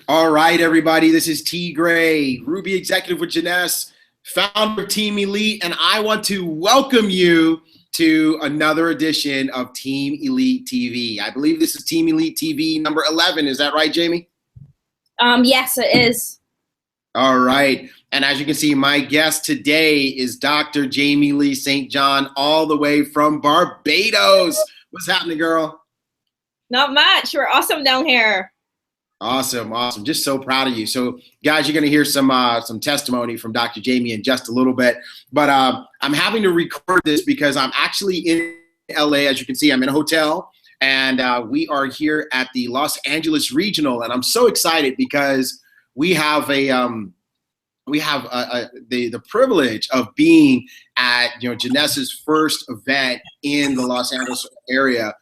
All right, everybody, this is T.Gray, Ruby Executive with Janess, founder of Team Elite, and I want to welcome you to another edition of Team Elite TV. I believe this is Team Elite TV number 11. Is that right, Jamie? Yes, it is. All right. And as you can see, my guest today is Dr. Jamie Lee St. John, all the way from Barbados. What's happening, girl? Not much. We're awesome down here. Awesome, awesome. Just so proud of you. So, guys, you're going to hear some testimony from Dr. Jamie in just a little bit. But I'm having to record this because I'm actually in LA. As you can see, I'm in a hotel, and we are here at the Los Angeles Regional. And I'm so excited because we have the privilege of being at Janess's first event in the Los Angeles area,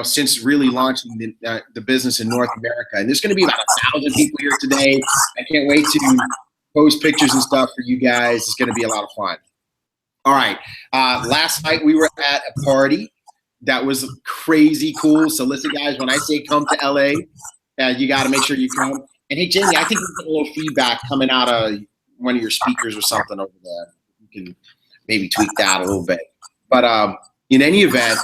since really launching the business in North America. And there's going to be about 1,000 people here today. I can't wait to post pictures and stuff for you guys. It's going to be a lot of fun. All right. Last night we were at a party that was crazy cool. So listen, guys, when I say come to LA, you got to make sure you come. And hey, Jamie, I think we're getting a little feedback coming out of one of your speakers or something over there. You can maybe tweak that a little bit. But in any event,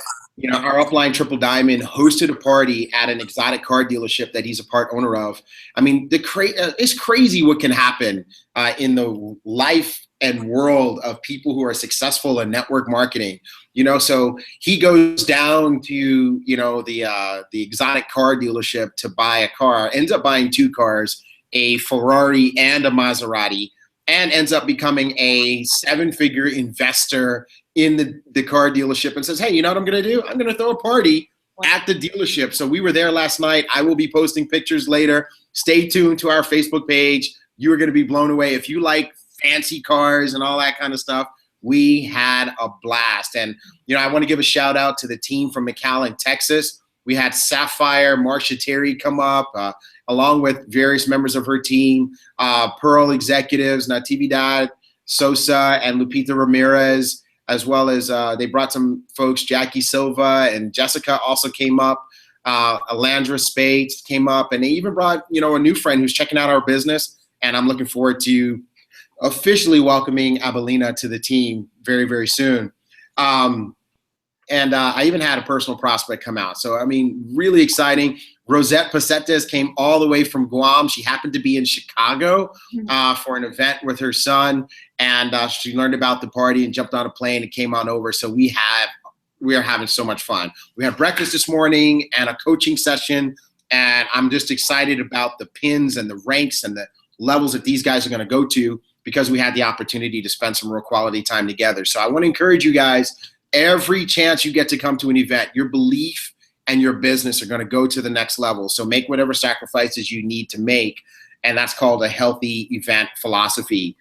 our upline Triple Diamond hosted a party at an exotic car dealership that he's a part owner of. I mean, it's crazy what can happen in the life and world of people who are successful in network marketing. So he goes down to the exotic car dealership to buy a car, ends up buying 2 cars, a Ferrari and a Maserati, and ends up becoming a 7-figure investor in the car dealership, and says, hey, you know what I'm going to do? I'm going to throw a party at the dealership. So we were there last night. I will be posting pictures later. Stay tuned to our Facebook page. You are going to be blown away. If you like fancy cars and all that kind of stuff, we had a blast. And, I want to give a shout out to the team from McAllen, Texas. We had Sapphire, Marcia Terry come up, along with various members of her team, Pearl executives, Natividad Sosa and Lupita Ramirez, as well as they brought some folks, Jackie Silva and Jessica also came up. Alandra Spades came up, and they even brought, a new friend who's checking out our business. And I'm looking forward to officially welcoming Abelina to the team very, very soon. And I even had a personal prospect come out. So, really exciting. Rosette Pacetes came all the way from Guam. She happened to be in Chicago for an event with her son. And she learned about the party and jumped on a plane and came on over. So we are having so much fun. We had breakfast this morning and a coaching session. And I'm just excited about the pins and the ranks and the levels that these guys are going to go to, because we had the opportunity to spend some real quality time together. So I want to encourage you guys, every chance you get to come to an event, your belief and your business are going to go to the next level. So make whatever sacrifices you need to make. And that's called a healthy event philosophy.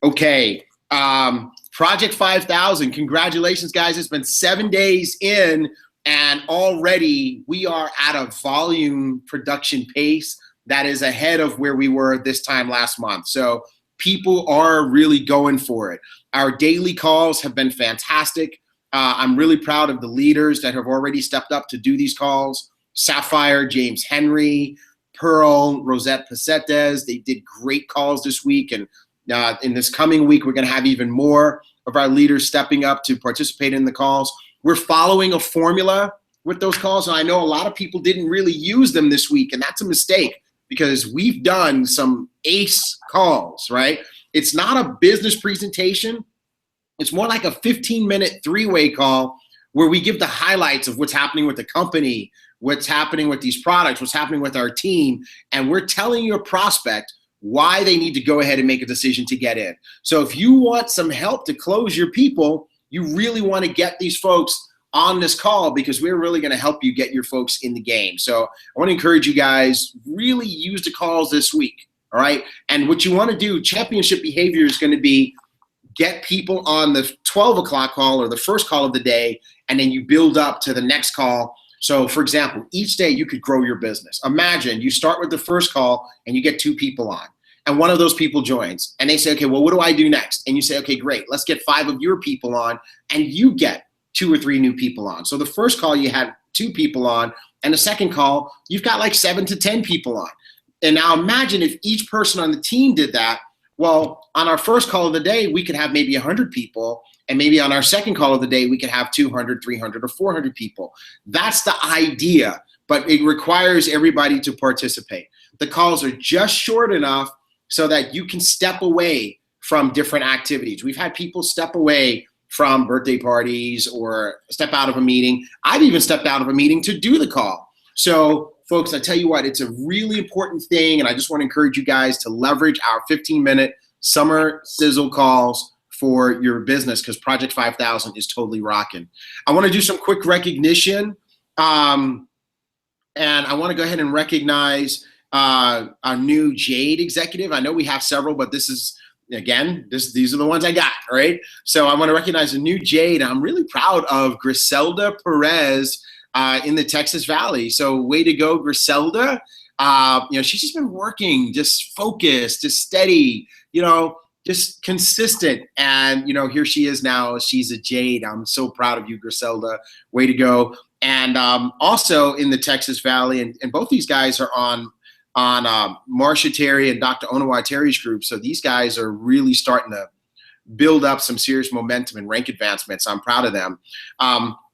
Okay. Project 5000. Congratulations, guys. It's been 7 days in, and already we are at a volume production pace that is ahead of where we were this time last month. So people are really going for it. Our daily calls have been fantastic. I'm really proud of the leaders that have already stepped up to do these calls. Sapphire, James Henry, Pearl, Rosette Pacetes. They did great calls this week. And in this coming week, we're going to have even more of our leaders stepping up to participate in the calls. We're following a formula with those calls. And I know a lot of people didn't really use them this week. And that's a mistake, because we've done some ace calls, right? It's not a business presentation. It's more like a 15-minute 3-way call where we give the highlights of what's happening with the company, what's happening with these products, what's happening with our team, and we're telling your prospect why they need to go ahead and make a decision to get in. So if you want some help to close your people, you really want to get these folks on this call, because we're really going to help you get your folks in the game. So I want to encourage you guys, really use the calls this week, all right? And what you want to do, championship behavior is going to be get people on the 12 o'clock call or the first call of the day, and then you build up to the next call. So for example, each day you could grow your business. Imagine you start with the first call and you get 2 people on, and one of those people joins and they say, okay, well, what do I do next? And you say, okay, great. Let's get 5 of your people on, and you get 2 or 3 new people on. So the first call you had 2 people on, and the second call, you've got like 7 to 10 people on. And now imagine if each person on the team did that. Well, on our first call of the day, we could have maybe 100 people. And maybe on our second call of the day, we could have 200, 300, or 400 people. That's the idea, but it requires everybody to participate. The calls are just short enough so that you can step away from different activities. We've had people step away from birthday parties or step out of a meeting. I've even stepped out of a meeting to do the call. So folks, I tell you what, it's a really important thing, and I just want to encourage you guys to leverage our 15-minute summer sizzle calls for your business, because Project 5000 is totally rocking. I want to do some quick recognition, and I want to go ahead and recognize our new Jade executive. I know we have several, but this is, again, these are the ones I got, all right? So I want to recognize a new Jade. I'm really proud of Griselda Perez in the Texas Valley. So way to go, Griselda. She's just been working, just focused, just steady, just consistent. And, here she is now. She's a Jade. I'm so proud of you, Griselda. Way to go. And also in the Texas Valley, and both these guys are on Marsha Terry and Dr. Onawai Terry's group. So these guys are really starting to build up some serious momentum and rank advancements. I'm proud of them.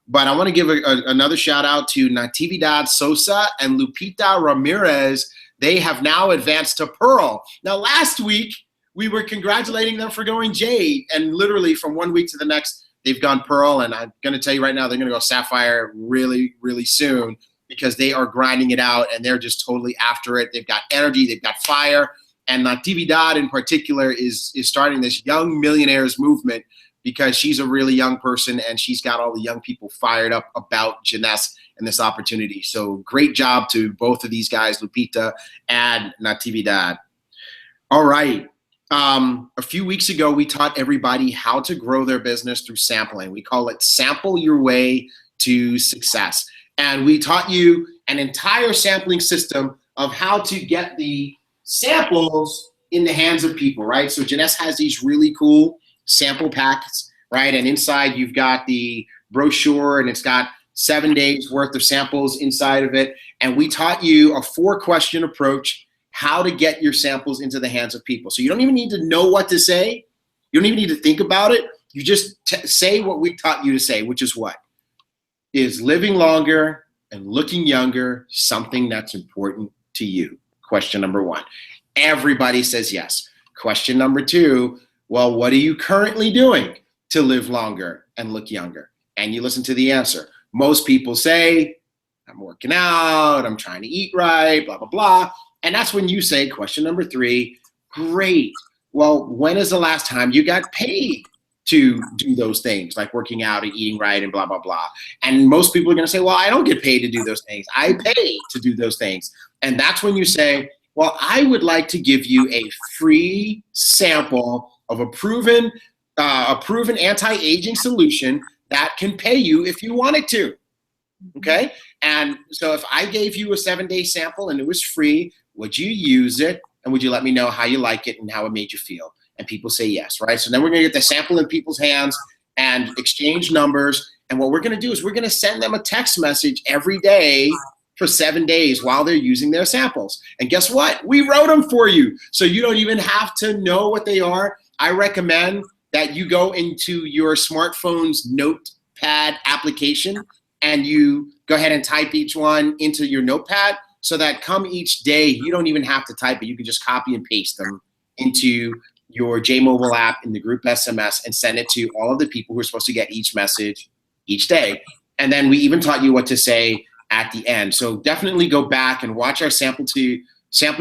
But I want to give another shout out to Natividad Sosa and Lupita Ramirez. They have now advanced to Pearl. Now, last week, we were congratulating them for going Jade, and literally from one week to the next, they've gone Pearl. And I'm going to tell you right now, they're going to go Sapphire really, really soon, because they are grinding it out and they're just totally after it. They've got energy, they've got fire. And Natividad in particular is starting this young millionaires movement, because she's a really young person and she's got all the young people fired up about Jeunesse and this opportunity. So great job to both of these guys, Lupita and Natividad. All right. A few weeks ago, we taught everybody how to grow their business through sampling. We call it Sample Your Way to Success. And we taught you an entire sampling system of how to get the samples in the hands of people, right? So Jeunesse has these really cool sample packs, right? And inside you've got the brochure, and it's got 7 days worth of samples inside of it. And we taught you a 4-question approach, how to get your samples into the hands of people. So you don't even need to know what to say. You don't even need to think about it. You just say what we taught you to say, which is what? Is living longer and looking younger something that's important to you? Question number 1. Everybody says yes. Question number 2, well, what are you currently doing to live longer and look younger? And you listen to the answer. Most people say, I'm working out, I'm trying to eat right, blah, blah, blah. And that's when you say, question number 3, great. Well, when is the last time you got paid to do those things, like working out and eating right and blah, blah, blah? And most people are going to say, well, I don't get paid to do those things. I pay to do those things. And that's when you say, well, I would like to give you a free sample of a proven anti-aging solution that can pay you if you wanted to, okay? And so if I gave you a 7-day sample and it was free, would you use it? And would you let me know how you like it and how it made you feel? And people say yes, right? So then we're gonna get the sample in people's hands and exchange numbers. And what we're gonna do is we're gonna send them a text message every day for 7 days while they're using their samples. And guess what? We wrote them for you. So you don't even have to know what they are. I recommend that you go into your smartphone's notepad application and you go ahead and type each one into your notepad, so that come each day, you don't even have to type it. You can just copy and paste them into your JMobile app in the group SMS and send it to all of the people who are supposed to get each message each day. And then we even taught you what to say at the end. So definitely go back and watch our Sample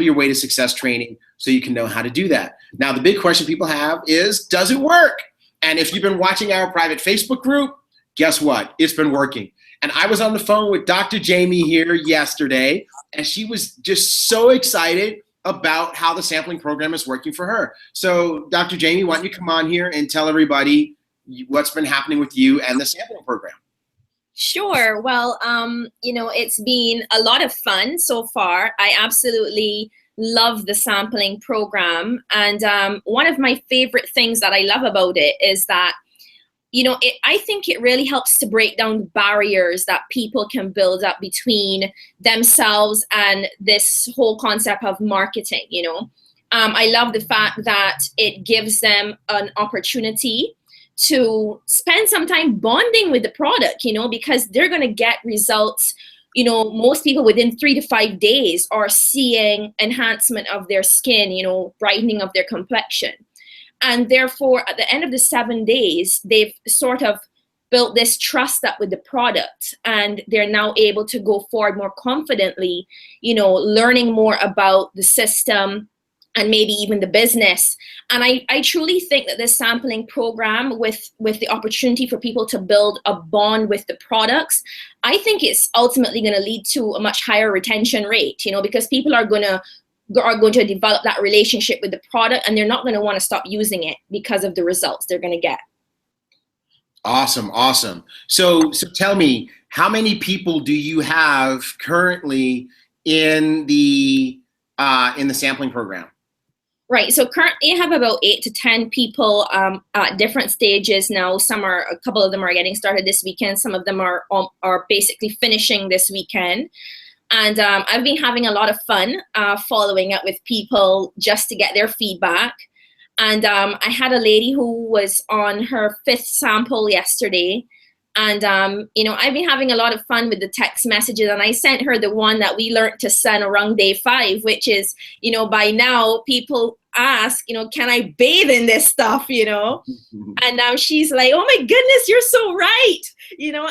Your Way to Success training so you can know how to do that. Now, the big question people have is, does it work? And if you've been watching our private Facebook group, guess what? It's been working. And I was on the phone with Dr. Jamie here yesterday, and she was just so excited about how the sampling program is working for her. So Dr. Jamie, why don't you come on here and tell everybody what's been happening with you and the sampling program? Sure. Well, it's been a lot of fun so far. I absolutely love the sampling program. And one of my favorite things that I love about it is that, I think it really helps to break down the barriers that people can build up between themselves and this whole concept of marketing. I love the fact that it gives them an opportunity to spend some time bonding with the product, because they're going to get results. Most people within 3 to 5 days are seeing enhancement of their skin, brightening of their complexion. And therefore, at the end of the 7 days, they've sort of built this trust up with the product, and they're now able to go forward more confidently, learning more about the system and maybe even the business. And I truly think that this sampling program with the opportunity for people to build a bond with the products, I think it's ultimately going to lead to a much higher retention rate, because people are going to develop that relationship with the product, and they're not going to want to stop using it because of the results they're going to get. Awesome. So tell me, how many people do you have currently in the sampling program? Right. So currently I have about 8 to 10 people at different stages now. A couple of them are getting started this weekend. Some of them are basically finishing this weekend. And I've been having a lot of fun following up with people just to get their feedback. And I had a lady who was on her 5th sample yesterday. And, I've been having a lot of fun with the text messages, and I sent her the one that we learned to send around day 5, which is, by now people ask, can I bathe in this stuff, And now she's like, oh my goodness, you're so right,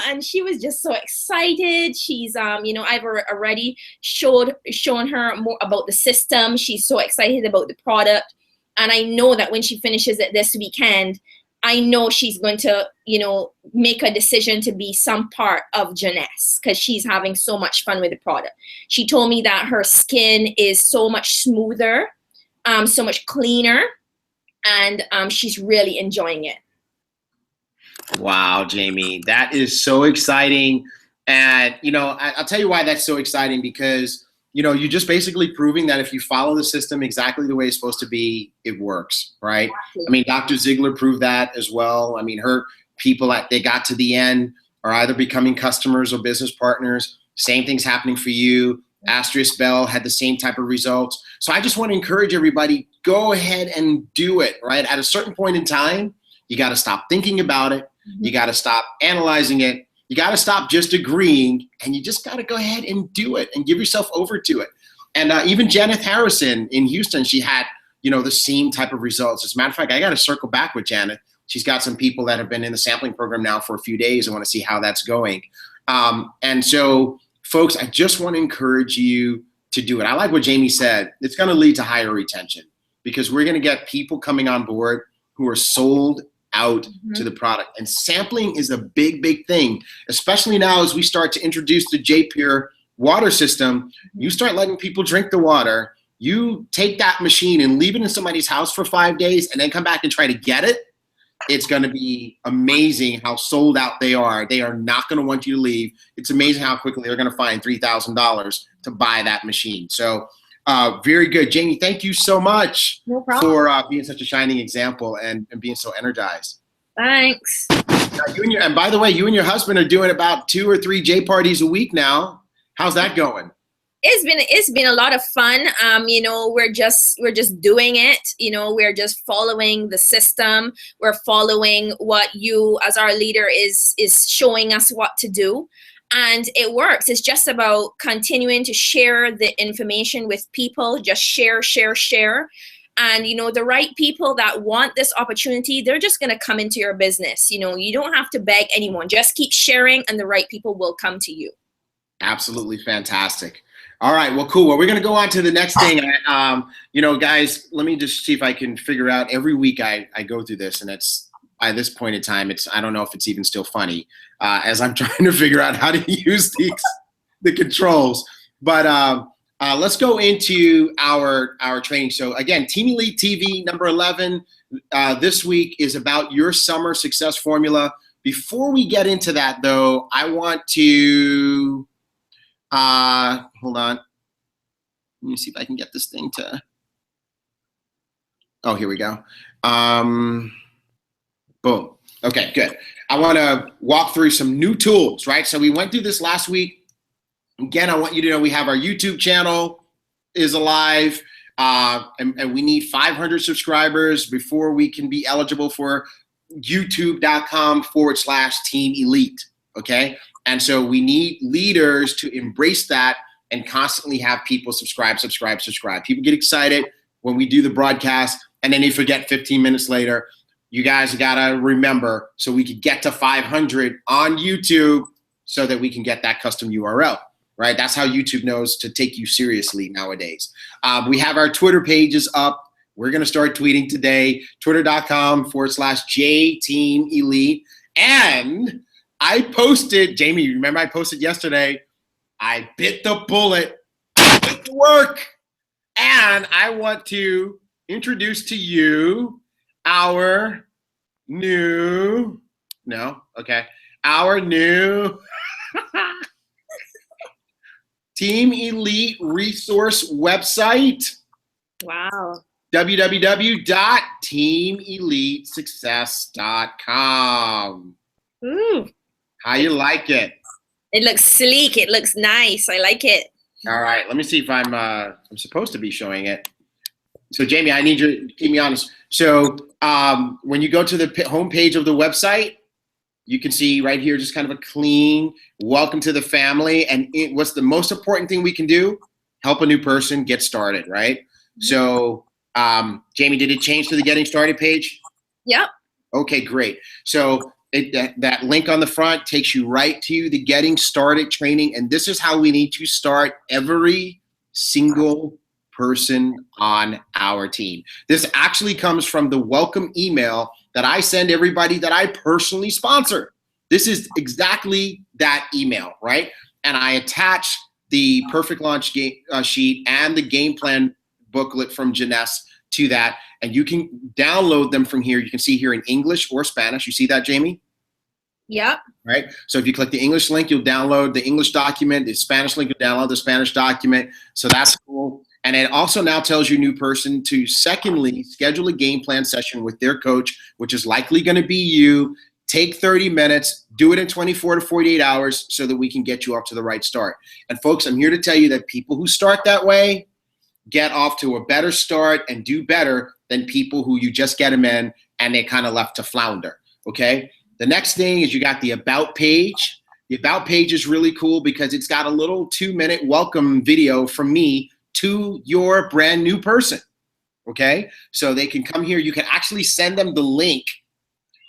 and she was just so excited. She's, I've already shown her more about the system. She's so excited about the product. And I know that when she finishes it this weekend, I know she's going to, make a decision to be some part of Jeunesse, because she's having so much fun with the product. She told me that her skin is so much smoother, so much cleaner, and she's really enjoying it. Wow, Jamie, that is so exciting. And, I'll tell you why that's so exciting, because you're just basically proving that if you follow the system exactly the way it's supposed to be, it works, right? Absolutely. I mean, Dr. Ziegler proved that as well. I mean, her people, they got to the end, are either becoming customers or business partners. Same thing's happening for you. Asterisk Bell had the same type of results. So I just want to encourage everybody, go ahead and do it, right? At a certain point in time, you got to stop thinking about it. You got to stop analyzing it. You got to stop just agreeing, and you just got to go ahead and do it and give yourself over to it. And even Janet Harrison in Houston, she had, the same type of results. As a matter of fact, I got to circle back with Janet. She's got some people that have been in the sampling program now for a few days. I want to see how that's going. And so, folks, I just want to encourage you to do it. I like what Jamie said. It's going to lead to higher retention, because we're going to get people coming on board who are sold out to the product. And sampling is a big thing, especially now as we start to introduce the JPure water system. You start letting people drink the water. You take that machine and leave it in somebody's house for 5 days and then come back and try to get it. It's going to be amazing how sold out they are. They are not going to want you to leave. It's amazing how quickly they're going to find $3,000 to buy that machine. So very good. Jamie, thank you so much for being such a shining example and being so energized. Thanks. And by the way, you and your husband are doing about 2 or 3 J parties a week now. How's that going? It's been a lot of fun. We're just doing it. We're just following the system. We're following what you as our leader is showing us what to do. And it works. It's just about continuing to share the information with people. Just share. And, the right people that want this opportunity, they're just going to come into your business. You don't have to beg anyone. Just keep sharing, and the right people will come to you. Absolutely fantastic. All right. Well, cool. Well, we're going to go on to the next thing. Guys, let me just see if I can figure out. Every week I go through this, and it's, by this point in time, I don't know if it's even still funny as I'm trying to figure out how to use the controls. But let's go into our training. So again, Team Elite TV number 11 this week is about your summer success formula. Before we get into that, though, I want to hold on. Let me see if I can get this thing to. Oh, here we go. Boom. Okay, good. I want to walk through some new tools, right? So we went through this last week. Again, I want you to know we have our YouTube channel is alive, and we need 500 subscribers before we can be eligible for youtube.com/Team Elite, okay? And so we need leaders to embrace that and constantly have people subscribe. People get excited when we do the broadcast, and then they forget 15 minutes later. You guys gotta remember, so we could get to 500 on YouTube so that we can get that custom URL, right? That's how YouTube knows to take you seriously nowadays. We have our Twitter pages up. We're gonna start tweeting today, twitter.com/JTeam Elite. And I posted, Jamie, remember I posted yesterday, I bit the bullet, it work. And I want to introduce to you our new Team Elite resource website. Wow. www.teamelitesuccess.com. Ooh. How you like it? It looks sleek. It looks nice. I like it. All right, let me see if I'm supposed to be showing it. So Jamie, I need you to keep me honest. So when you go to the homepage of the website, you can see right here just kind of a clean welcome to the family. And what's the most important thing we can do? Help a new person get started, right? So Jamie, did it change to the getting started page? Yep. Okay, great. So that link on the front takes you right to the getting started training. And this is how we need to start every single person on our team. This actually comes from the welcome email that I send everybody that I personally sponsor. This is exactly that email, right? And I attach the perfect launch sheet and the game plan booklet from Janess to that. And you can download them from here. You can see here in English or Spanish. You see that, Jamie? Yep. Right. So if you click the English link, you'll download the English document. The Spanish link, you'll download the Spanish document. So that's cool. And it also now tells your new person to, secondly, schedule a game plan session with their coach, which is likely going to be you. Take 30 minutes, do it in 24 to 48 hours so that we can get you off to the right start. And folks, I'm here to tell you that people who start that way get off to a better start and do better than people who you just get them in and they kind of left to flounder, okay? The next thing is you got the About page. The About page is really cool because it's got a little 2-minute welcome video from me to your brand new person, okay? So they can come here. You can actually send them the link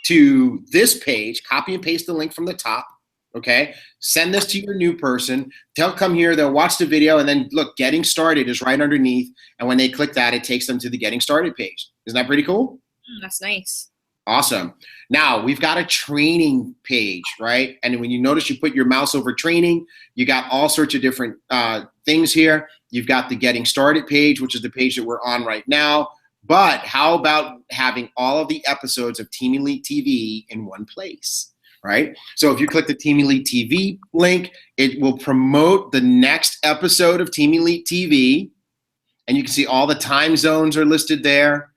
to this page, copy and paste the link from the top, okay? Send this to your new person. They'll come here, they'll watch the video, and then look, getting started is right underneath. And when they click that, it takes them to the getting started page. Isn't that pretty cool? That's nice. Awesome. Now we've got a training page, right? And when you notice you put your mouse over training, you got all sorts of different things here. You've got the getting started page, which is the page that we're on right now. But how about having all of the episodes of Team Elite TV in one place, right? So if you click the Team Elite TV link, it will promote the next episode of Team Elite TV. And you can see all the time zones are listed there.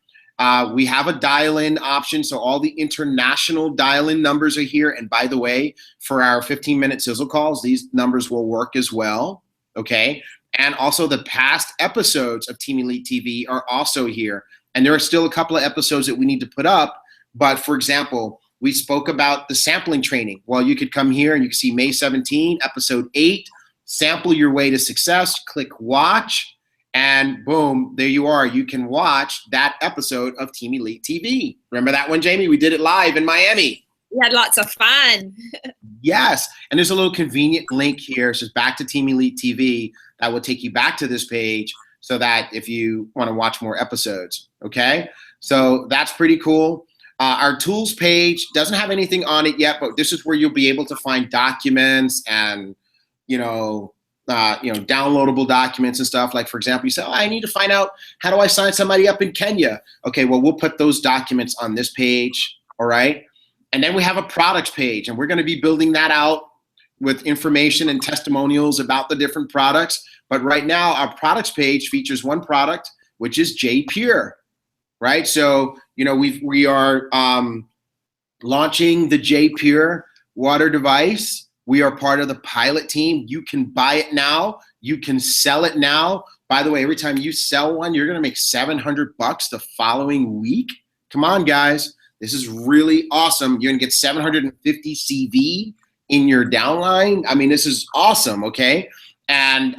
We have a dial-in option, so all the international dial-in numbers are here. And by the way, for our 15-minute sizzle calls, these numbers will work as well, okay? And also the past episodes of Team Elite TV are also here. And there are still a couple of episodes that we need to put up. But for example, we spoke about the sampling training. Well, you could come here and you can see May 17, episode 8, sample your way to success, click watch. And boom, there you are. You can watch that episode of Team Elite TV. Remember that one, Jamie? We did it live in Miami. We had lots of fun. Yes. And there's a little convenient link here. It says back to Team Elite TV. That will take you back to this page so that if you want to watch more episodes, okay? So that's pretty cool. Our tools page doesn't have anything on it yet, but this is where you'll be able to find documents and, downloadable documents and stuff. Like, for example, you say, oh, I need to find out how do I sign somebody up in Kenya? Okay, well, we'll put those documents on this page, all right? And then we have a products page, and we're going to be building that out with information and testimonials about the different products. But right now, our products page features one product, which is JPure, right? So, we are launching the JPure Water device. We are part of the pilot team. You can buy it now. You can sell it now. By the way, every time you sell one, you're gonna make $700 the following week. Come on, guys. This is really awesome. You're gonna get 750 CV in your downline. I mean, this is awesome, okay? And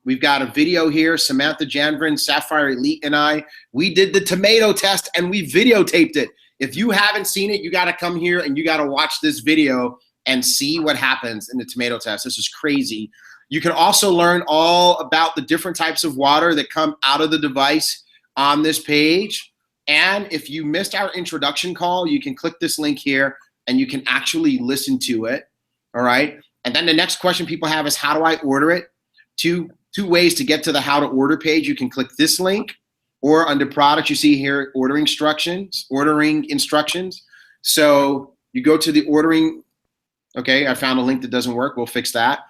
we've got a video here. Samantha Janvrin, Sapphire Elite, and I, we did the tomato test and we videotaped it. If you haven't seen it, you gotta come here and you gotta watch this video and see what happens in the tomato test. This is crazy. You can also learn all about the different types of water that come out of the device on this page. And if you missed our introduction call, you can click this link here and you can actually listen to it, all right? And then the next question people have is, how do I order it? Two ways to get to the how to order page. You can click this link, or under products, you see here, ordering instructions. So you go to the ordering, okay, I found a link that doesn't work, we'll fix that.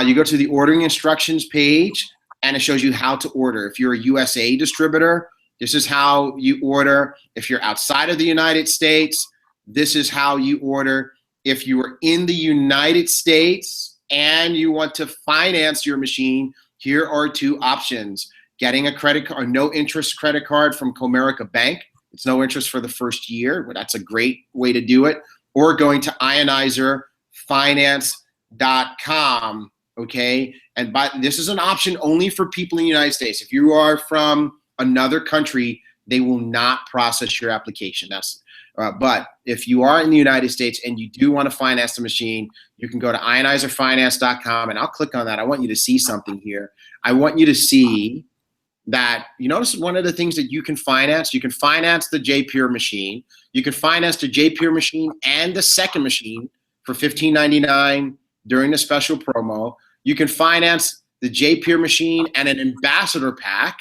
You go to the ordering instructions page and it shows you how to order. If you're a USA distributor, this is how you order. If you're outside of the United States, this is how you order. If you are in the United States and you want to finance your machine, here are two options. Getting a credit card, no interest credit card from Comerica Bank. It's no interest for the first year, but that's a great way to do it. Or going to ionizerfinance.com, okay? And this is an option only for people in the United States. If you are from another country, they will not process your application. But if you are in the United States and you do want to finance the machine, you can go to ionizerfinance.com, and I'll click on that. I want you to see something here. I want you to see that, you notice one of the things that you can finance the JPure machine. You can finance the JPure machine and the second machine for $15.99 during the special promo. You can finance the JPure machine and an ambassador pack.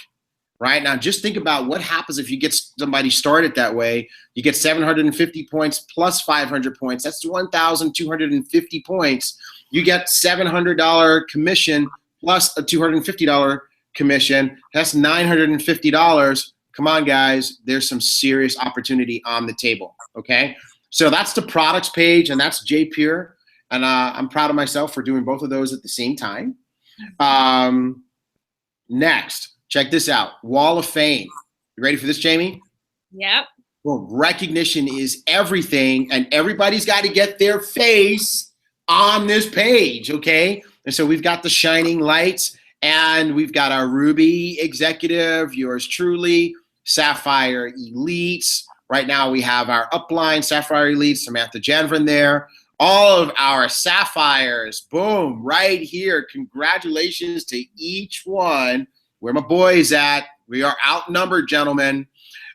Right now, just think about what happens if you get somebody started that way. You get 750 points plus 500 points. That's 1,250 points. You get $700 commission plus a $250 commission. That's $950. Come on, guys. There's some serious opportunity on the table, okay? So that's the products page, and that's JPure. And I'm proud of myself for doing both of those at the same time. Next. Check this out, Wall of Fame. You ready for this, Jamie? Yep. Well, recognition is everything, and everybody's got to get their face on this page, okay? And so we've got the shining lights, and we've got our Ruby executive, yours truly, Sapphire Elites. Right now we have our upline, Sapphire Elites, Samantha Janvrin there. All of our Sapphires, boom, right here. Congratulations to each one. Where my boys at? We are outnumbered, gentlemen.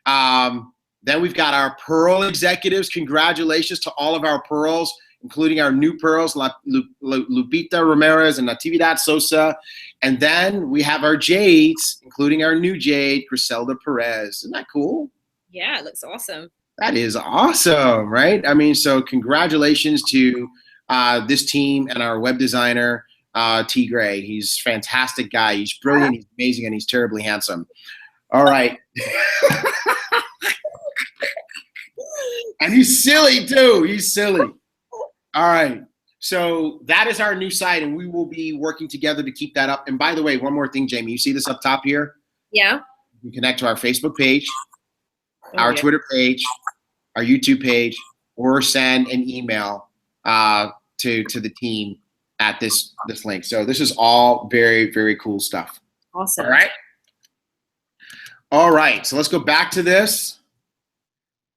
Then we've got our Pearl executives. Congratulations to all of our Pearls, including our new Pearls, Lupita Ramirez and Natividad Sosa. And then we have our Jades, including our new Jade, Griselda Perez. Isn't that cool? Yeah, it looks awesome. That is awesome, right? I mean, so congratulations to this team and our web designer, T.Gray. He's a fantastic guy. He's brilliant, he's amazing, and he's terribly handsome. All right. And he's silly too. He's silly. All right. So that is our new site, and we will be working together to keep that up. And by the way, one more thing, Jamie. You see this up top here? Yeah. You can connect to our Facebook page, our Twitter page, our YouTube page, or send an email to the team at this link. So this is all very, very cool stuff. Awesome. All right. All right. So let's go back to this.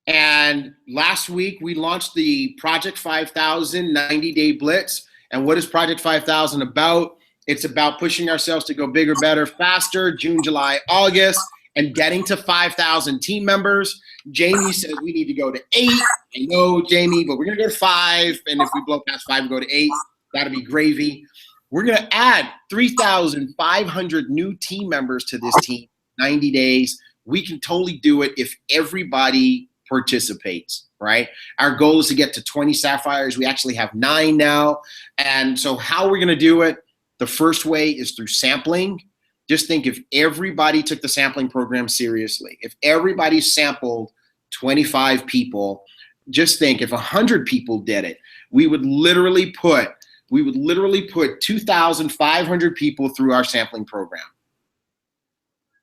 And last week we launched the Project 5000 90-day blitz. And what is Project 5000 about? It's about pushing ourselves to go bigger, better, faster, June, July, August, and getting to 5,000 team members. Jamie says we need to go to 8. I know, Jamie, but we're going to go to 5. And if we blow past 5, we go to 8. That'll be gravy. We're going to add 3,500 new team members to this team, 90 days. We can totally do it if everybody participates, right? Our goal is to get to 20 Sapphires. We actually have 9 now. And so how we're going to do it, the first way is through sampling. Just think if everybody took the sampling program seriously, if everybody sampled 25 people, just think if 100 people did it, we would literally put 2,500 people through our sampling program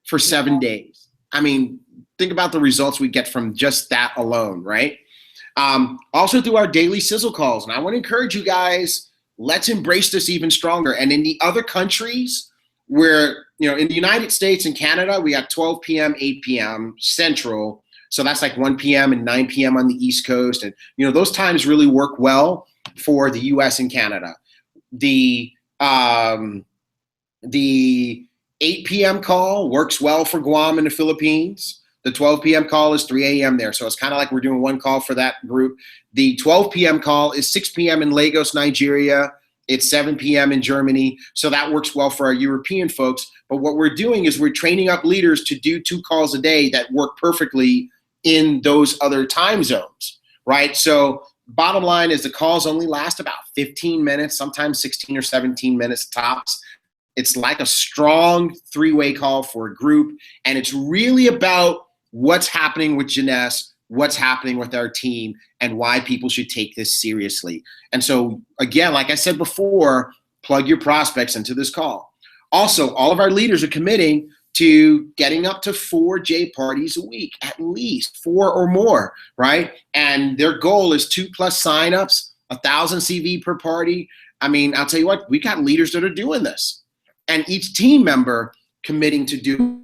for 7 days. I mean, think about the results we get from just that alone, right? Also through our daily sizzle calls. And I want to encourage you guys, let's embrace this even stronger. And in the other countries where, in the United States and Canada, we got 12 p.m., 8 p.m. Central. So that's like 1 p.m. and 9 p.m. on the East Coast. And, those times really work well for the US and Canada. The 8 p.m. call works well for Guam and the Philippines. The 12 p.m. call is 3 a.m. there. So it's kind of like we're doing one call for that group. The 12 p.m. call is 6 p.m. in Lagos, Nigeria. It's 7 p.m. in Germany. So that works well for our European folks. But what we're doing is we're training up leaders to do 2 calls a day that work perfectly in those other time zones, right? So bottom line is the calls only last about 15 minutes, sometimes 16 or 17 minutes tops. It's like a strong 3-way call for a group. And it's really about what's happening with Jeunesse, what's happening with our team, and why people should take this seriously. And so, again, like I said before, plug your prospects into this call. Also, all of our leaders are committing to getting up to 4 J parties a week, at least 4 or more, right? And their goal is 2+ signups, 1,000 CV per party. I mean, I'll tell you what, we got leaders that are doing this. And each team member committing to do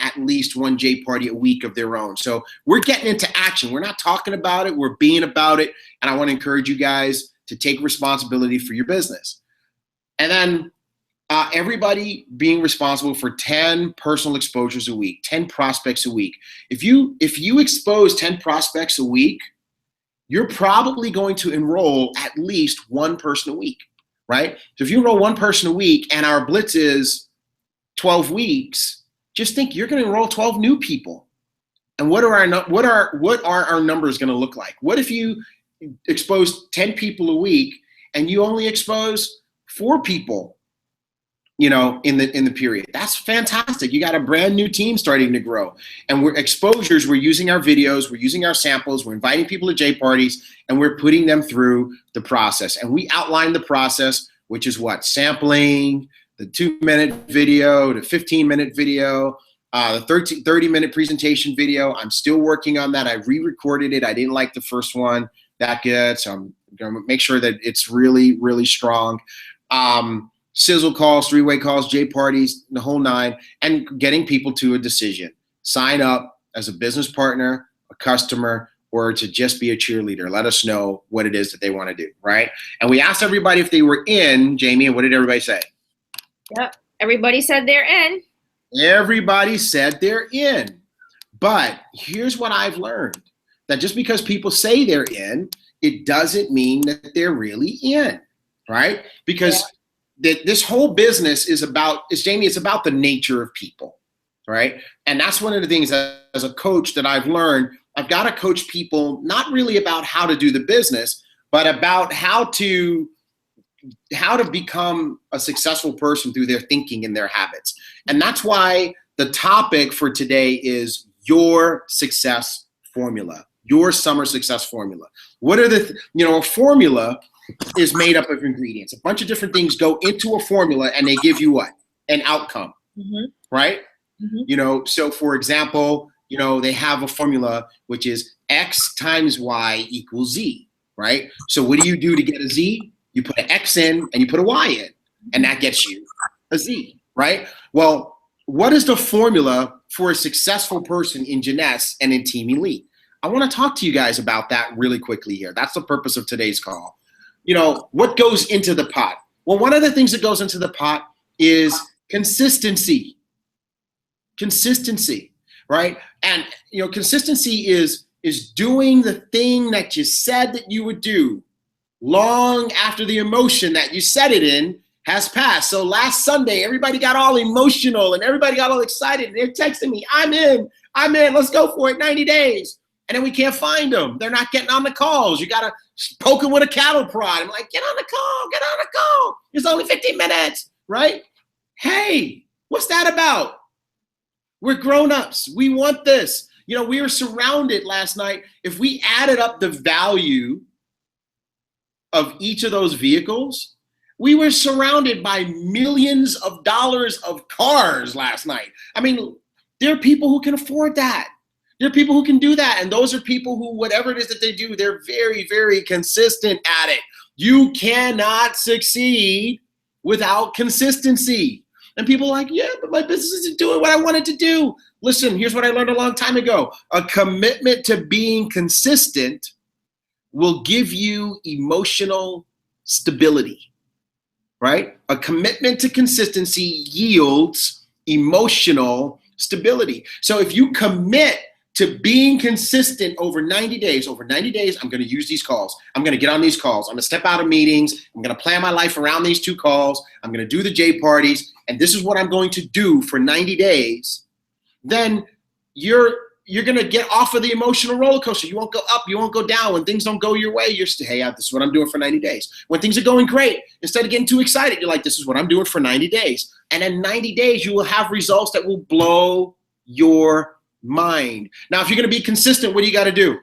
at least 1 J party a week of their own. So we're getting into action. We're not talking about it, we're being about it. And I want to encourage you guys to take responsibility for your business. And then everybody being responsible for 10 personal exposures a week, 10 prospects a week. If you expose 10 prospects a week, you're probably going to enroll at least 1 person a week, right? So if you enroll 1 person a week and our blitz is 12 weeks, just think you're going to enroll 12 new people. And what are our numbers going to look like? What if you expose 10 people a week and you only expose 4 people, in the period? That's fantastic. You got a brand new team starting to grow. And we're using our videos, we're using our samples, we're inviting people to J parties, and we're putting them through the process. And we outline the process, which is what? Sampling, the 2-minute video, the 15-minute video, the 30-minute presentation video. I'm still working on that. I re-recorded it. I didn't like the first one that good, so I'm going to make sure that it's really, really strong. Sizzle calls, 3-way calls, J parties, the whole 9, and getting people to a decision. Sign up as a business partner, a customer, or to just be a cheerleader. Let us know what it is that they want to do, right? And we asked everybody if they were in, Jamie, and what did everybody say? Yep, everybody said they're in. Everybody said they're in. But here's what I've learned, that just because people say they're in, it doesn't mean that they're really in, right? Because this whole business is about the nature of people, right? And that's one of the things that, as a coach, that I've learned. I've got to coach people not really about how to do the business, but about how to become a successful person through their thinking and their habits. And that's why the topic for today is your success formula, your summer success formula. What are a formula is made up of ingredients. A bunch of different things go into a formula and they give you what? An outcome, right? So for example, they have a formula which is X times Y equals Z, right? So what do you do to get a Z? You put an X in and you put a Y in, and that gets you a Z, right? Well, what is the formula for a successful person in Jeunesse and in Team Elite? I want to talk to you guys about that really quickly here. That's the purpose of today's call. What goes into the pot? Well, one of the things that goes into the pot is consistency. Consistency, right? And, consistency is doing the thing that you said that you would do long after the emotion that you said it in has passed. So last Sunday, everybody got all emotional and everybody got all excited. And they're texting me, I'm in, let's go for it, 90 days. And then we can't find them. They're not getting on the calls. You got to poke them with a cattle prod. I'm like, get on the call. It's only 15 minutes, right? Hey, what's that about? We're grown-ups. We want this. You know, we were surrounded last night. If we added up the value of each of those vehicles, we were surrounded by millions of dollars of cars last night. I mean, there are people who can afford that. There are people who can do that. And those are people who, whatever it is that they do, they're very, very consistent at it. You cannot succeed without consistency. And people are like, yeah, but my business isn't doing what I wanted to do. Listen, here's what I learned a long time ago. A commitment to being consistent will give you emotional stability, right? A commitment to consistency yields emotional stability. So if you commit to being consistent over 90 days, I'm going to use these calls. I'm going to get on these calls. I'm going to step out of meetings. I'm going to plan my life around these 2 calls. I'm going to do the J parties. And this is what I'm going to do for 90 days. Then you're going to get off of the emotional roller coaster. You won't go up. You won't go down. When things don't go your way, you're still, hey, this is what I'm doing for 90 days. When things are going great, instead of getting too excited, you're like, this is what I'm doing for 90 days. And in 90 days, you will have results that will blow your mind. Now, if you're going to be consistent, what do you got to do?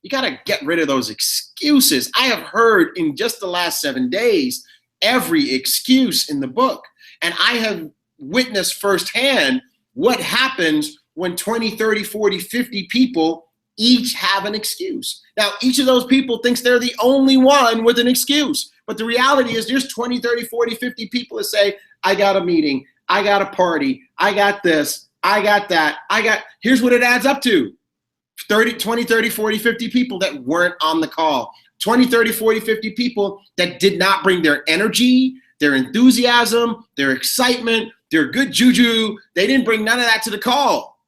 You got to get rid of those excuses. I have heard in just the last 7 days, every excuse in the book. And I have witnessed firsthand what happens when 20, 30, 40, 50 people each have an excuse. Now, each of those people thinks they're the only one with an excuse. But the reality is there's 20, 30, 40, 50 people that say, I got a meeting, I got a party, I got this, I got that, here's what it adds up to. 20, 30, 40, 50 people that weren't on the call. 20, 30, 40, 50 people that did not bring their energy, their enthusiasm, their excitement, their good juju. They didn't bring none of that to the call.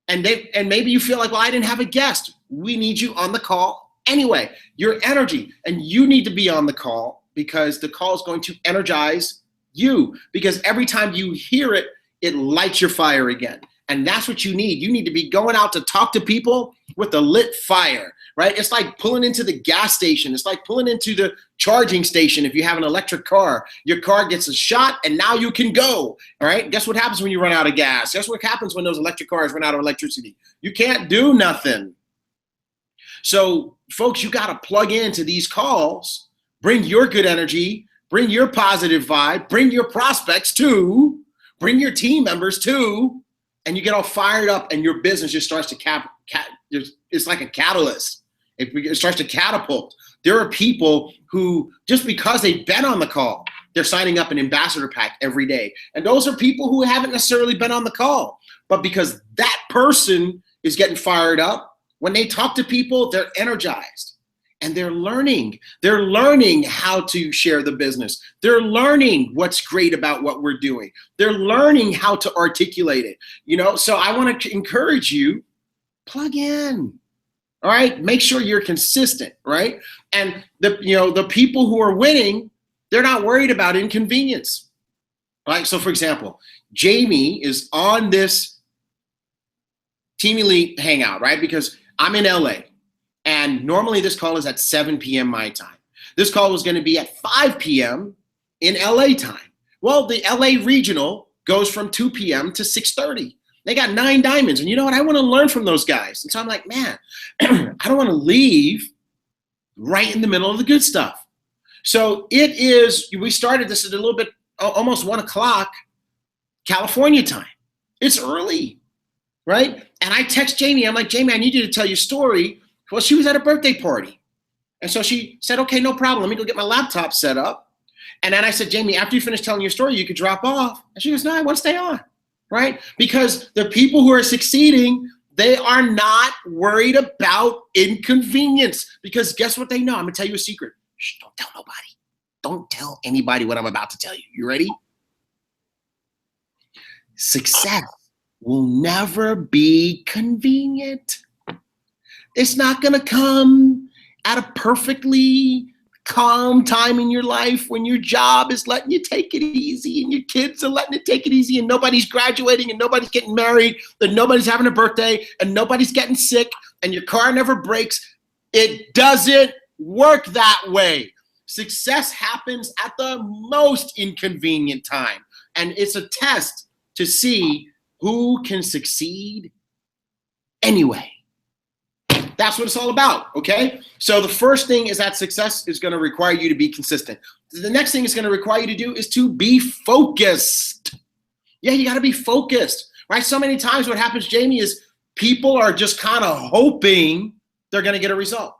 And maybe you feel like, well, I didn't have a guest. We need you on the call anyway. Your energy, and you need to be on the call because the call is going to energize you. Because every time you hear it, it lights your fire again. And that's what you need. You need to be going out to talk to people with a lit fire, right? It's like pulling into the gas station. It's like pulling into the charging station. If you have an electric car, your car gets a shot and now you can go, all right? Guess what happens when you run out of gas? Guess what happens when those electric cars run out of electricity? You can't do nothing. So folks, you got to plug into these calls, bring your good energy, bring your positive vibe, bring your prospects too, bring your team members too, and you get all fired up and your business just starts to it's like a catalyst. It starts to catapult. There are people who, just because they've been on the call, they're signing up an ambassador pack every day. And those are people who haven't necessarily been on the call, but because that person is getting fired up, when they talk to people, they're energized. And they're learning. They're learning how to share the business. They're learning what's great about what we're doing. They're learning how to articulate it. You know, so I want to encourage you, plug in. All right, make sure you're consistent, right? And the people who are winning, they're not worried about inconvenience. Right? So for example, Jamie is on this Team Elite hangout, right? Because I'm in LA. And normally this call is at 7 p.m. my time. This call was going to be at 5 p.m. in LA time. Well, the LA regional goes from 2 p.m. to 6:30. They got 9 diamonds. And you know what? I want to learn from those guys. And so I'm like, man, I don't want to leave right in the middle of the good stuff. So we started this at a little bit, almost 1 o'clock California time. It's early, right? And I text Jamie. I'm like, Jamie, I need you to tell your story. Well, she was at a birthday party. And so she said, okay, no problem. Let me go get my laptop set up. And then I said, Jamie, after you finish telling your story, you could drop off. And she goes, no, I want to stay on, right? Because the people who are succeeding, they are not worried about inconvenience. Because guess what they know? I'm going to tell you a secret. Shh, don't tell nobody. Don't tell anybody what I'm about to tell you. You ready? Success will never be convenient. It's not going to come at a perfectly calm time in your life when your job is letting you take it easy and your kids are letting it take it easy and nobody's graduating and nobody's getting married and nobody's having a birthday and nobody's getting sick and your car never breaks. It doesn't work that way. Success happens at the most inconvenient time. And it's a test to see who can succeed anyway. That's what it's all about, okay? So the first thing is that success is going to require you to be consistent. The next thing it's going to require you to do is to be focused. Yeah, you got to be focused, right? So many times what happens, Jamie, is people are just kind of hoping they're going to get a result.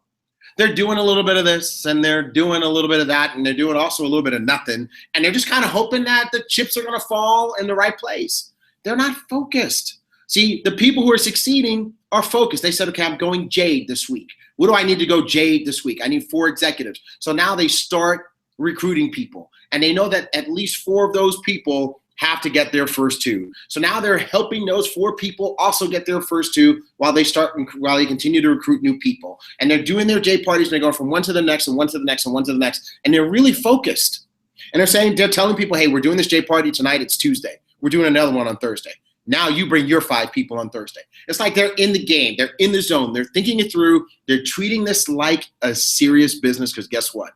They're doing a little bit of this and they're doing a little bit of that and they're doing also a little bit of nothing. And they're just kind of hoping that the chips are going to fall in the right place. They're not focused. See, the people who are succeeding are focused. They said, okay, I'm going Jade this week. What do I need to go Jade this week? I need 4 executives. So now they start recruiting people. And they know that at least 4 of those people have to get their first 2. So now they're helping those 4 people also get their first 2 while they continue to recruit new people. And they're doing their J parties and they're going from one to the next and one to the next and one to the next. And they're really focused. And they're telling people, hey, we're doing this J party tonight. It's Tuesday. We're doing another one on Thursday. Now you bring your 5 people on Thursday. It's like they're in the game. They're in the zone. They're thinking it through. They're treating this like a serious business because guess what?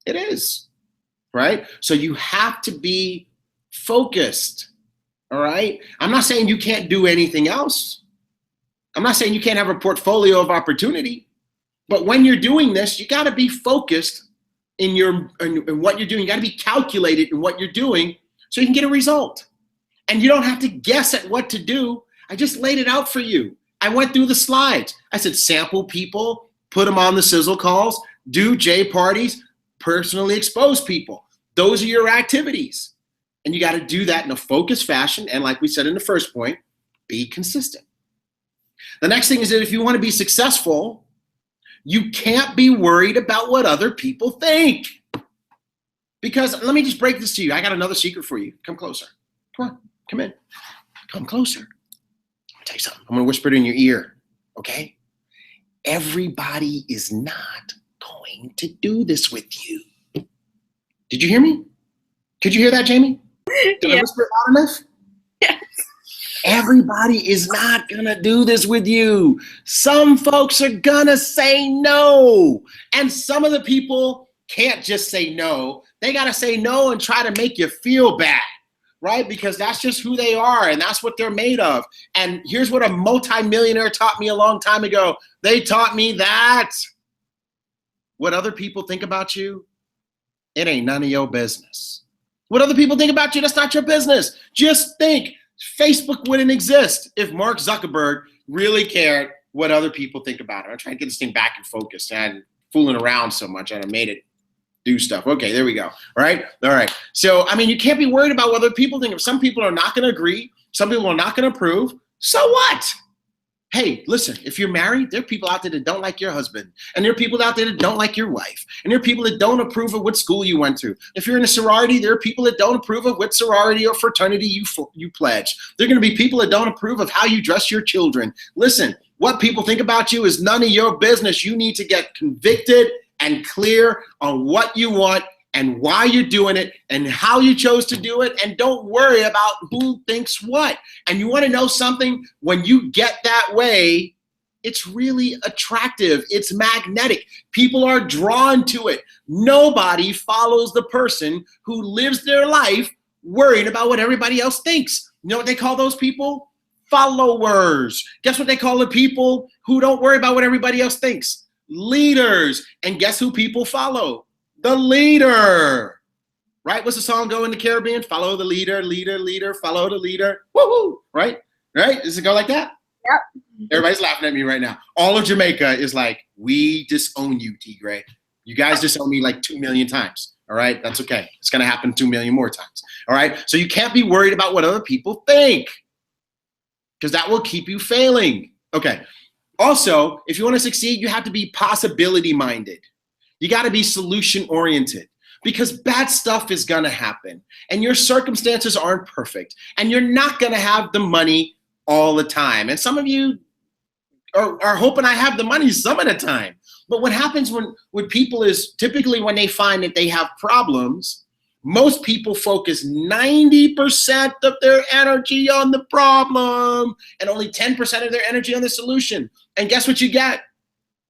It is, right? So you have to be focused, all right? I'm not saying you can't do anything else. I'm not saying you can't have a portfolio of opportunity. But when you're doing this, you got to be focused in what you're doing. You got to be calculated in what you're doing so you can get a result. And you don't have to guess at what to do. I just laid it out for you. I went through the slides. I said, sample people, put them on the sizzle calls, do J parties, personally expose people. Those are your activities. And you got to do that in a focused fashion. And like we said in the first point, be consistent. The next thing is that if you want to be successful, you can't be worried about what other people think. Because let me just break this to you. I got another secret for you. Come closer. Come on. Come in. Come closer. I'll tell you something. I'm going to whisper it in your ear, okay? Everybody is not going to do this with you. Did you hear me? Could you hear that, Jamie? Did I whisper it loud enough? Yes. Everybody is not going to do this with you. Some folks are going to say no. And some of the people can't just say no. They got to say no and try to make you feel bad. Right? Because that's just who they are and that's what they're made of. And here's what a multimillionaire taught me a long time ago. They taught me that what other people think about you, it ain't none of your business. What other people think about you, that's not your business. Just think, Facebook wouldn't exist if Mark Zuckerberg really cared what other people think about him. I'm trying to get this thing back in focus. And fooling around so much and I made it do stuff. Okay, there we go. All right. So, I mean, you can't be worried about what other people think. If some people are not going to agree, some people are not going to approve, so what? Hey, listen, if you're married, there are people out there that don't like your husband. And there are people out there that don't like your wife. And there are people that don't approve of what school you went to. If you're in a sorority, there are people that don't approve of what sorority or fraternity you pledge. There are going to be people that don't approve of how you dress your children. Listen, what people think about you is none of your business. You need to get convicted and clear on what you want and why you're doing it and how you chose to do it, and don't worry about who thinks what. And you want to know something? When you get that way, it's really attractive. It's magnetic. People are drawn to it. Nobody follows the person who lives their life worried about what everybody else thinks. You know what they call those people? Followers. Guess what they call the people who don't worry about what everybody else thinks? Leaders. And guess who people follow? The leader. Right? What's the song go in the Caribbean? Follow the leader, leader, leader, follow the leader. Woohoo! Right? Right? Does it go like that? Yep. Everybody's laughing at me right now. All of Jamaica is like, we disown you, T.Gray. You guys disown me like 2 million times. All right? That's okay. It's going to happen 2 million more times. All right? So you can't be worried about what other people think, because that will keep you failing. Okay. Also, if you want to succeed, you have to be possibility minded. You got to be solution oriented, because bad stuff is going to happen and your circumstances aren't perfect and you're not going to have the money all the time. And some of you are hoping I have the money some of the time. But what happens with people is typically when they find that they have problems, most people focus 90% of their energy on the problem and only 10% of their energy on the solution. And guess what you get?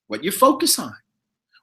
What you focus on.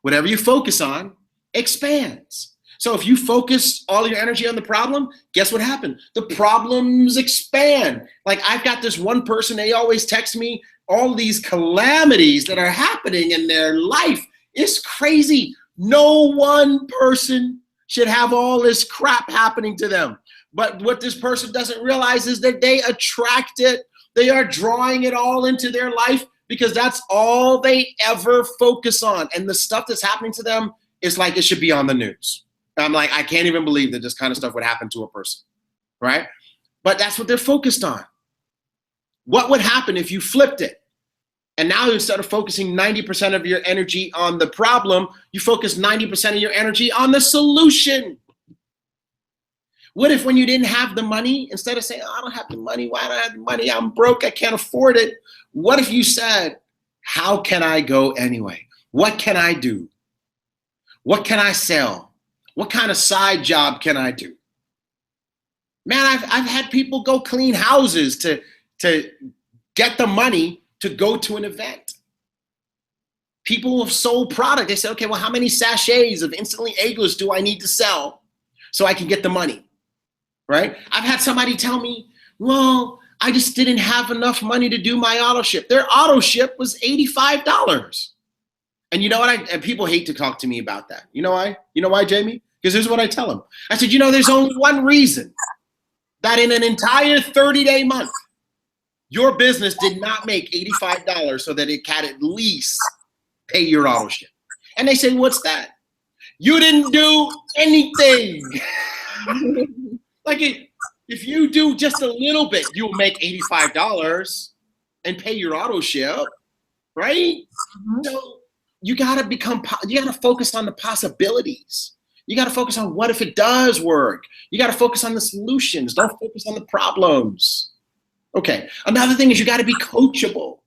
Whatever you focus on expands. So if you focus all your energy on the problem, guess what happened? The problems expand. Like I've got this one person, they always text me all these calamities that are happening in their life. It's crazy. No one person should have all this crap happening to them. But what this person doesn't realize is that they attract it. They are drawing it all into their life because that's all they ever focus on. And the stuff that's happening to them is like it should be on the news. I'm like, I can't even believe that this kind of stuff would happen to a person, right? But that's what they're focused on. What would happen if you flipped it? And now instead of focusing 90% of your energy on the problem, you focus 90% of your energy on the solution. What if when you didn't have the money, instead of saying, oh, I don't have the money, why don't I have the money? I'm broke, I can't afford it. What if you said, how can I go anyway? What can I do? What can I sell? What kind of side job can I do? Man, I've had people go clean houses to get the money to go to an event. People have sold product. They said, okay, well, how many sachets of instantly eggless do I need to sell so I can get the money, right? I've had somebody tell me, well, I just didn't have enough money to do my auto ship. Their auto ship was $85. And you know what? And people hate to talk to me about that. You know why? You know why, Jamie? Because here's what I tell them. I said, you know, there's only one reason that in an entire 30-day month, your business did not make $85 so that it can at least pay your auto ship. And they say, what's that? You didn't do anything. Like if you do just a little bit, you'll make $85 and pay your auto ship, right? Mm-hmm. So you gotta focus on the possibilities. You got to focus on what if it does work. You got to focus on the solutions. Don't focus on the problems. Okay. Another thing is you got to be coachable.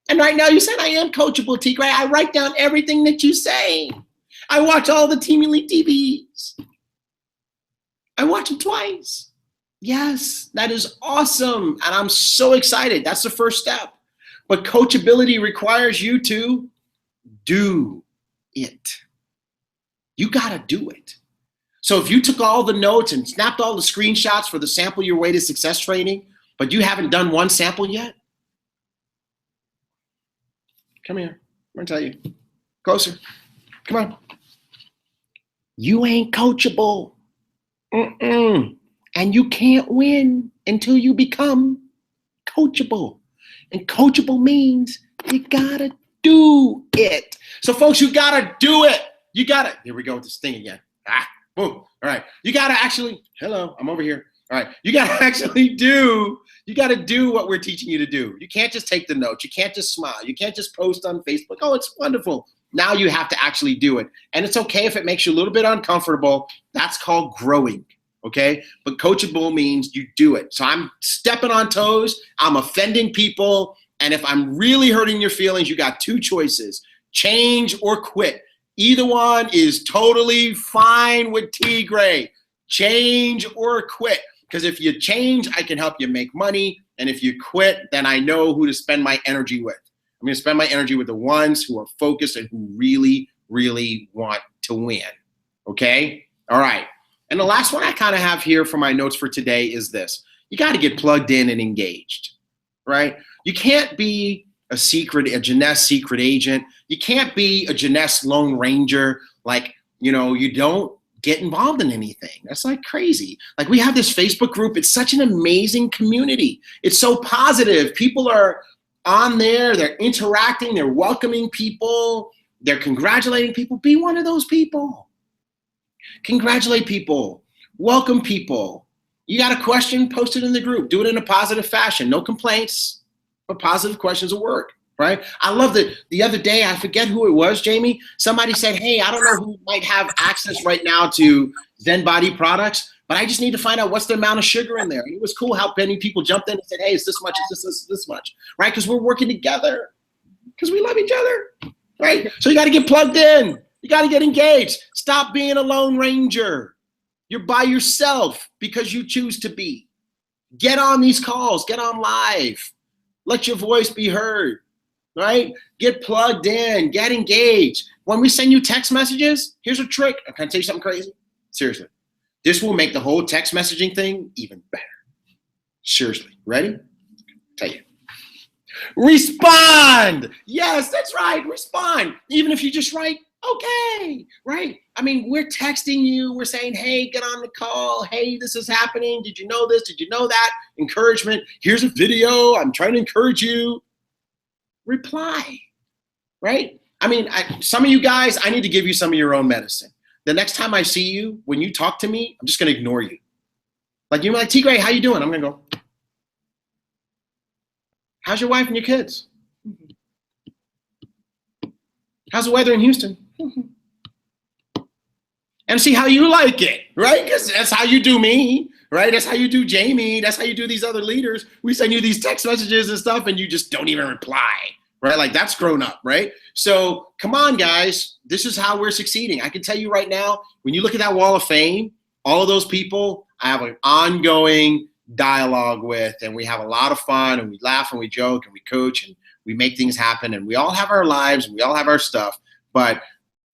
And right now you said, I am coachable, T.Gray. I write down everything that you say. I watch all the Team Elite TVs. I watch them twice. Yes, that is awesome. And I'm so excited. That's the first step. But coachability requires you to do it. You got to do it. So if you took all the notes and snapped all the screenshots for the Sample Your Way to Success training, but you haven't done one sample yet, come here. I'm going to tell you. Closer. Come on. You ain't coachable. And you can't win until you become coachable. And coachable means you got to do it. So folks, you got to do it. You got to, here we go with this thing again. Boom. All right. You got to actually, hello, I'm over here. All right. You got to actually do what we're teaching you to do. You can't just take the notes. You can't just smile. You can't just post on Facebook. Oh, it's wonderful. Now you have to actually do it. And it's okay if it makes you a little bit uncomfortable. That's called growing. Okay. But coachable means you do it. So I'm stepping on toes. I'm offending people. And if I'm really hurting your feelings, you got two choices: change or quit. Either one is totally fine with T.Gray. Change or quit. Because if you change, I can help you make money. And if you quit, then I know who to spend my energy with. I'm going to spend my energy with the ones who are focused and who really, really want to win. Okay? All right. And the last one I kind of have here for my notes for today is this. You got to get plugged in and engaged, right? You can't be a Jeunesse secret agent. You can't be a Jeunesse Lone Ranger. Like, you know, you don't get involved in anything. That's like crazy. Like we have this Facebook group. It's such an amazing community. It's so positive. People are on there. They're interacting. They're welcoming people. They're congratulating people. Be one of those people. Congratulate people. Welcome people. You got a question? Post it in the group. Do it in a positive fashion. No complaints. But positive questions will work, right? I love that the other day, I forget who it was, Jamie, somebody said, hey, I don't know who might have access right now to Zen Body products, but I just need to find out what's the amount of sugar in there. And it was cool how many people jumped in and said, hey, it's this much, it's this much, right? Because we're working together, because we love each other, right? So you got to get plugged in. You got to get engaged. Stop being a Lone Ranger. You're by yourself because you choose to be. Get on these calls. Get on live. Let your voice be heard, right? Get plugged in, get engaged. When we send you text messages, here's a trick. Can I tell you something crazy? Seriously. This will make the whole text messaging thing even better. Seriously. Ready? Tell you. Respond. Yes, that's right. Respond. Even if you just write, okay, right? I mean, we're texting you. We're saying, hey, get on the call. Hey, this is happening. Did you know this? Did you know that? Encouragement. Here's a video. I'm trying to encourage you. Reply, right? I mean, some of you guys, I need to give you some of your own medicine. The next time I see you, when you talk to me, I'm just going to ignore you. Like, you're like, T.Gray, how you doing? I'm going to go, how's your wife and your kids? How's the weather in Houston? And see how you like it, right? Because that's how you do me, right? That's how you do Jamie. That's how you do these other leaders. We send you these text messages and stuff, and you just don't even reply, right? Like, that's grown up, right? So come on, guys. This is how we're succeeding. I can tell you right now, when you look at that wall of fame, all of those people, I have an ongoing dialogue with, and we have a lot of fun, and we laugh and we joke and we coach and we make things happen, and we all have our lives and we all have our stuff, but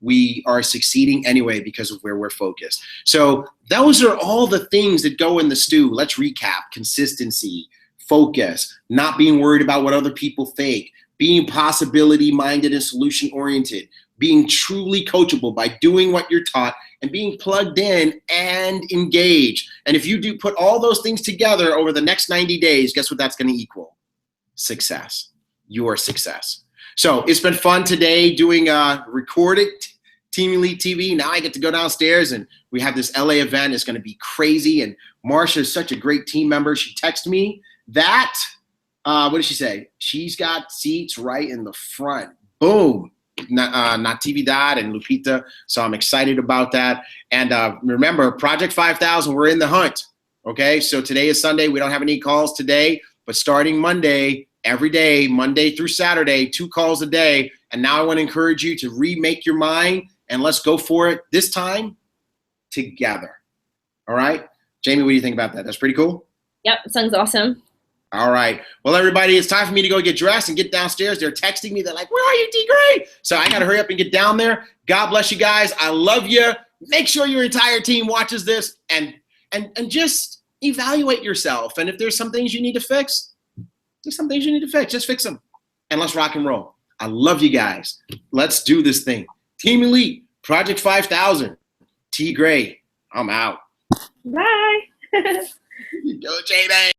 we are succeeding anyway because of where we're focused. So those are all the things that go in the stew. Let's recap. Consistency, focus, not being worried about what other people think, being possibility-minded and solution-oriented, being truly coachable by doing what you're taught, and being plugged in and engaged. And if you do put all those things together over the next 90 days, guess what that's going to equal? Success. Your success. So it's been fun today doing recorded Team Elite TV. Now I get to go downstairs and we have this LA event. It's going to be crazy. And Marsha is such a great team member. She texted me that, what did she say? She's got seats right in the front. Boom. Natividad and Lupita. So I'm excited about that. And remember, Project 5000, we're in the hunt. Okay. So today is Sunday. We don't have any calls today, but starting Monday, every day, Monday through Saturday, 2 calls a day. And now I want to encourage you to remake your mind and let's go for it this time together. All right. Jamie, what do you think about that? That's pretty cool. Yep. Sounds awesome. All right. Well, everybody, it's time for me to go get dressed and get downstairs. They're texting me. They're like, where are you, T.Gray? So I got to hurry up and get down there. God bless you guys. I love you. Make sure your entire team watches this and just evaluate yourself. And if there's some things you need to fix, there's some things you need to fix. Just fix them. And let's rock and roll. I love you guys. Let's do this thing. Team Elite, Project 5000, T.Gray. I'm out. Bye. Go, Jamie.